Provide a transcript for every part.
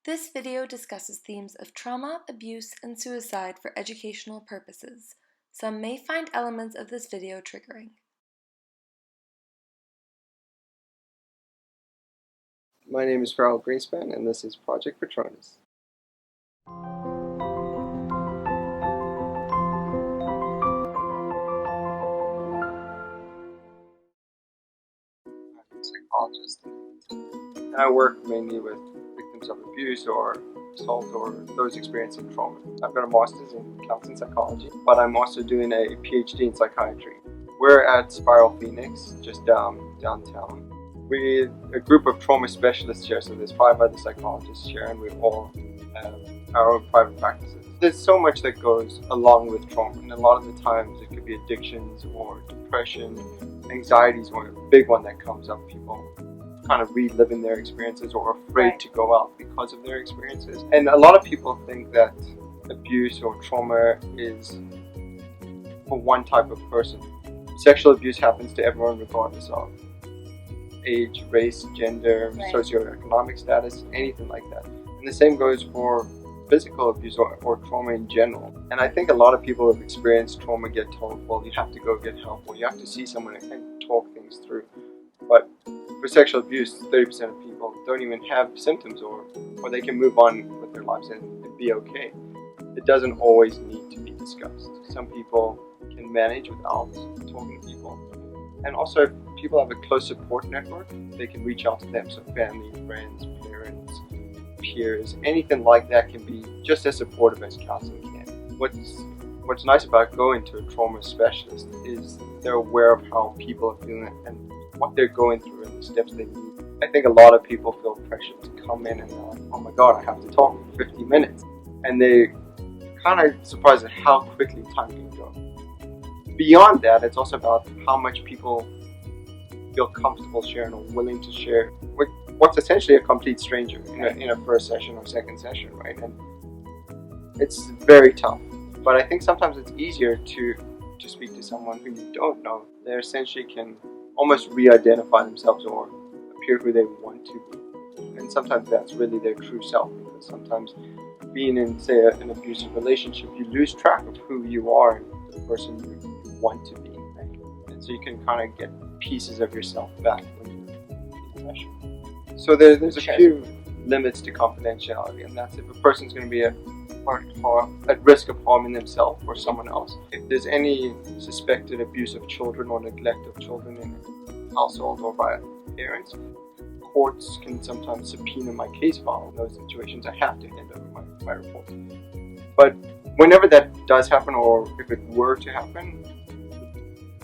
This video discusses themes of trauma, abuse, and suicide for educational purposes. Some may find elements of this video triggering. My name is Farrell Greenspan, and this is Project Patronus. I'm a psychologist, and I work mainly with victims of abuse or assault or those experiencing trauma. I've got a master's in counseling psychology, but I'm also doing a PhD in psychiatry. We're at Spiral Phoenix, just downtown. We're a group of trauma specialists here, so there's 5 other psychologists here, and we all have our own private practices. There's so much that goes along with trauma, and a lot of the times it could be addictions or depression, anxieties, or a big one that comes up. People kind of reliving their experiences or afraid to go out because of their experiences. And a lot of people think that abuse or trauma is for one type of person. Sexual abuse happens to everyone regardless of age, race, gender, socioeconomic status, anything like that. And the same goes for physical abuse or trauma in general. And I think a lot of people who have experienced trauma get told, well, you have to go get help or you have to see someone and talk things through. But for sexual abuse, 30% of people don't even have symptoms or they can move on with their lives and be okay. It doesn't always need to be discussed. Some people can manage without talking to people. And also, if people have a close support network, they can reach out to them. So family, friends, parents, peers, anything like that can be just as supportive as counseling can. What's nice about going to a trauma specialist is they're aware of how people are feeling and what they're going through and the steps they need. I think a lot of people feel pressure to come in and they're like, oh my god, I have to talk for 50 minutes. And they're kind of surprised at how quickly time can go. Beyond that, it's also about how much people feel comfortable sharing or willing to share with what's essentially a complete stranger in a first session or second session, right? And it's very tough. But I think sometimes it's easier to speak to someone who you don't know. They essentially can almost re-identify themselves or appear who they want to be. And sometimes that's really their true self, because sometimes being in, say, an abusive relationship, you lose track of who you are and the person you want to be. Right? And so you can kind of get pieces of yourself back when you're in session. So there's a few limits to confidentiality, and that's if a person's going to be at risk of harming themselves or someone else. If there's any suspected abuse of children or neglect of children in a household or by parents, courts can sometimes subpoena my case file. In those situations, I have to hand over my report. But whenever that does happen, or if it were to happen,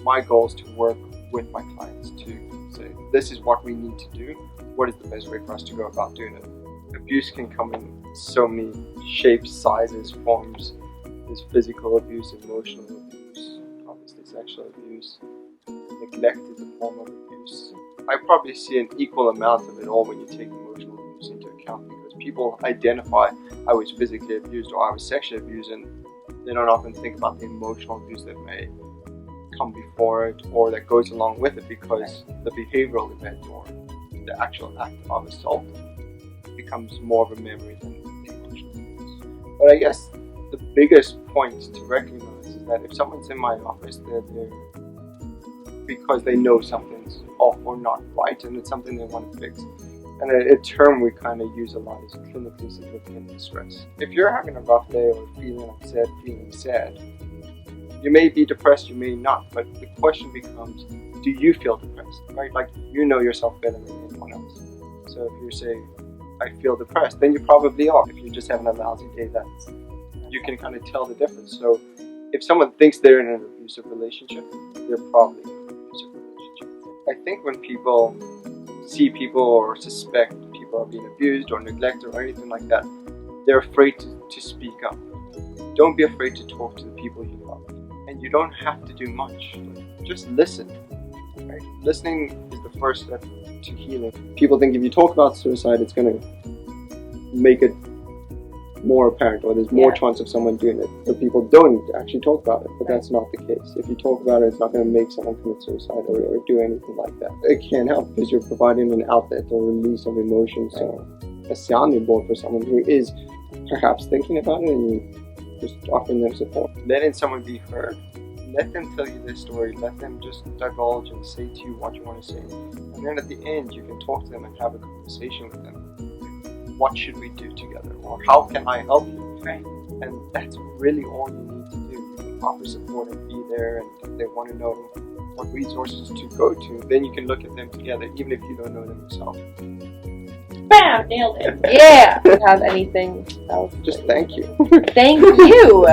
my goal is to work with my clients to say, this is what we need to do. What is the best way for us to go about doing it? Abuse can come in so many shapes, sizes, forms. There's physical abuse, emotional abuse, obviously sexual abuse. Neglect is a form of abuse. I probably see an equal amount of it all when you take emotional abuse into account, because people identify I was physically abused or I was sexually abused, and they don't often think about the emotional abuse that may come before it or that goes along with it, because the behavioral event or the actual act of assault becomes more of a memory than the emotional abuse. But I guess the biggest point to recognize is that if someone's in my office, they're there because they know something's off or not right, and it's something they want to fix. And a term we kind of use a lot is clinically significant distress. If you're having a rough day or feeling upset, feeling sad, you may be depressed, you may not, but the question becomes, do you feel depressed, right? Like, you know yourself better than anyone else. So if you say, I feel depressed, then you probably are. If you're just having a lousy day, you can kind of tell the difference. So if someone thinks they're in an abusive relationship, they're probably in an abusive relationship. I think when people see people or suspect people are being abused or neglected or anything like that, they're afraid to speak up. Don't be afraid to talk to the people you love. And you don't have to do much. Just listen. Right? Listening is the first step to healing. People think if you talk about suicide, it's going to make it more apparent, or there's more chance of someone doing it. But people don't actually talk about it, but that's not the case. If you talk about it, it's not going to make someone commit suicide or do anything like that. It can help because you're providing an outlet or release of emotions. So a sounding board for someone who is perhaps thinking about it, and you just offering them support. Letting someone be heard. Let them tell you their story. Let them just divulge and say to you what you want to say. And then at the end, you can talk to them and have a conversation with them. What should we do together? Or how can I help you? Right. And that's really all you need to do. You can offer support and be there, and if they want to know what resources to go to, then you can look at them together, even if you don't know them yourself. Bam! Nailed it. Yeah. Do you have anything else? Just thank you. Thank you.